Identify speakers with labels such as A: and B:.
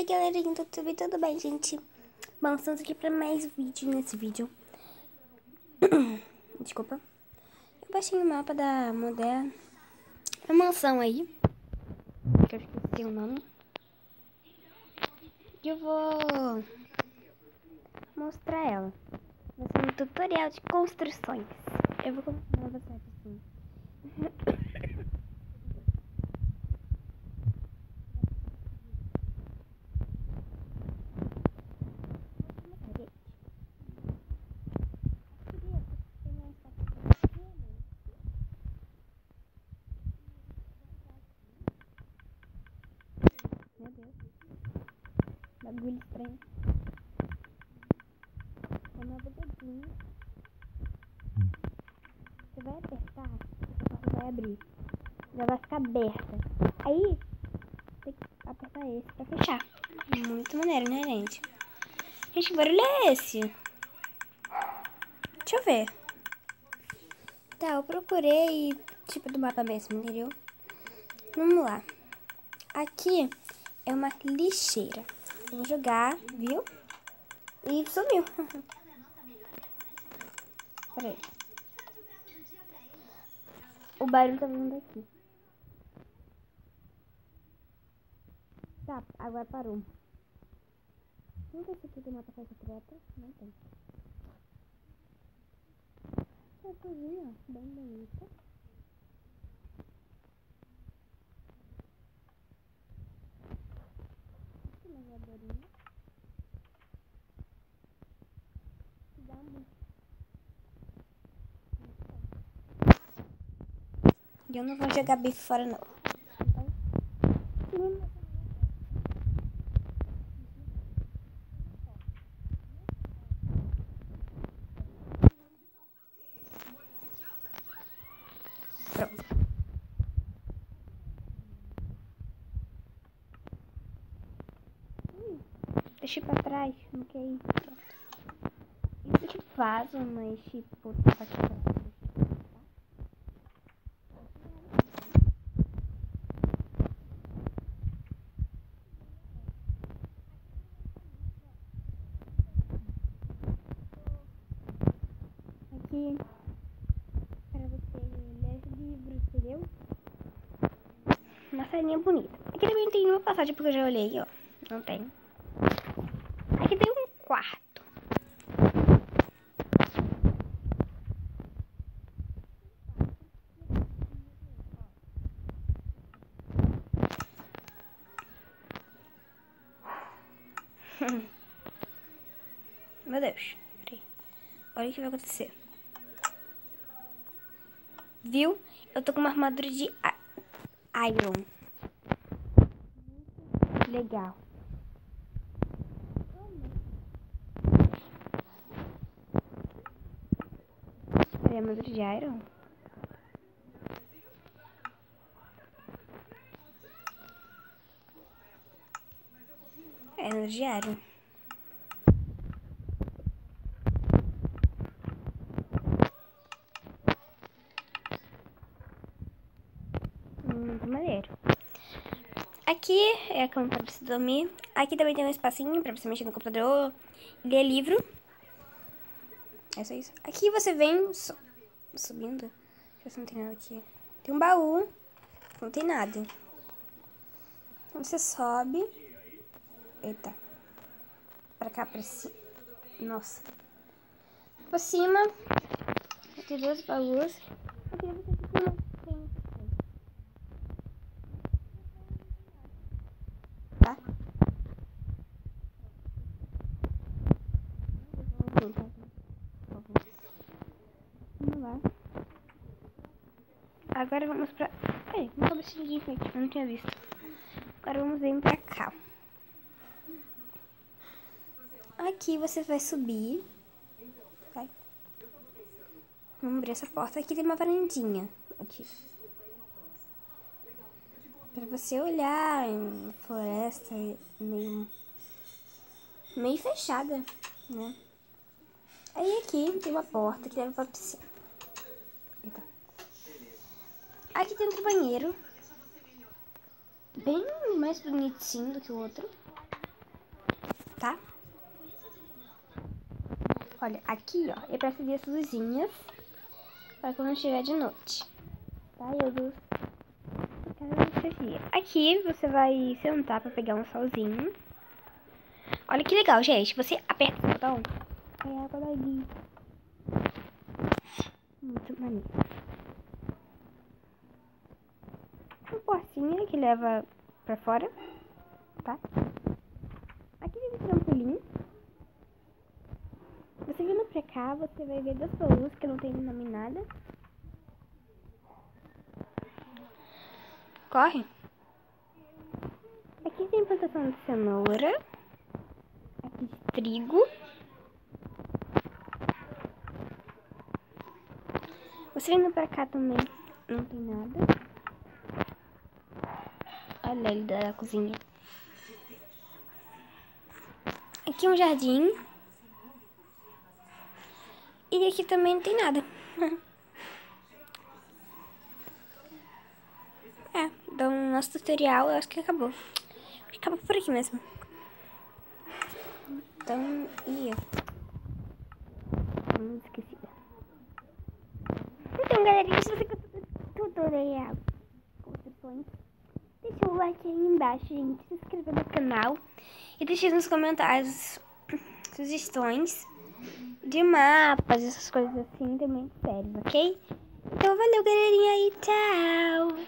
A: Oi galerinha do YouTube, tudo bem, gente? Bom, estamos aqui para mais vídeo nesse vídeo. Desculpa. Eu baixei o mapa da Moderna. A mansão aí, que eu esqueci o nome. E eu vou mostrar ela. Vai ser um tutorial de construções. Eu vou começar a mostrar assim. Meu Deus. Bagulho estranho. É uma bugadinha. Você vai apertar, a porta vai abrir. Já vai ficar aberta. Aí, tem que apertar esse pra fechar. Muito maneiro, né, gente? Gente, que barulho é esse? Deixa eu ver. Tá, eu procurei, tipo, do mapa mesmo, entendeu? Vamos lá. Aqui é uma lixeira. Eu vou jogar, viu? E sumiu. Peraí. O barulho tá vindo daqui. Tá, agora parou. Vamos ver se aqui tem uma passagem secreta. Não tem. Essa cozinha, ó, bem bonita. Aqui uma jadorinha. Dá um... E eu não vou jogar bife fora, não. Pronto. Deixei pra trás, não quer ir. Pronto. Isso aqui vaso, mas tipo, tava aqui pra trás. Aqui para você ler livros, entendeu? Uma salinha bonita. Aqui também tem uma passagem porque eu já olhei, ó. Não tem. Aqui tem um quarto. Meu Deus. Peraí. Olha o que vai acontecer. Viu? Eu tô com uma armadura de iron. Legal. Peraí, armadura de iron? É, armadura de iron. Muito maneiro. Aqui é a cama pra você dormir. Aqui também tem um espacinho pra você mexer no computador, ler livro. É só isso. Aqui você vem subindo. Deixa eu ver se não tem nada aqui. Tem um baú. Não tem nada. Você sobe. Eita. Pra cá, pra cima. Nossa. Pra cima. Tem dois baús. Aqui você fica tá? Vamos lá. Agora vamos pra... Ei, uma cabecinha de enfeite, eu não tinha visto. Agora vamos vir pra cá. Aqui você vai subir. Vai. Vamos abrir essa porta. Aqui tem uma varandinha. Aqui. Pra você olhar em floresta meio fechada, né? Aí aqui tem uma porta que leva pra piscina. Eita. Aqui tem outro banheiro. Bem mais bonitinho do que o outro. tá? Olha, aqui, ó, é pra acender as luzinhas pra quando estiver de noite. Tá, eu aqui você vai sentar pra pegar um solzinho. Olha que legal, gente. Você aperta o botão, é a água dali. Muito maneiro. Uma portinha que leva pra fora, tá? Aqui tem um trampolim. Você vindo pra cá, você vai ver 2 pelúcias que não tem nome nada. Corre. Aqui tem plantação de cenoura. Aqui de trigo. Você vindo pra cá também não tem nada. Olha ali da cozinha. Aqui um jardim. E aqui também não tem nada. Então nosso tutorial eu acho que acabou. Acaba por aqui mesmo. Então, esqueci. Então, galerinha, se você gostou do tutorial com instruções, deixa o like aí embaixo, gente. Se inscreva no canal. E deixe nos comentários sugestões de mapas, essas coisas assim, também sérias, ok? Então, valeu, galerinha, e tchau!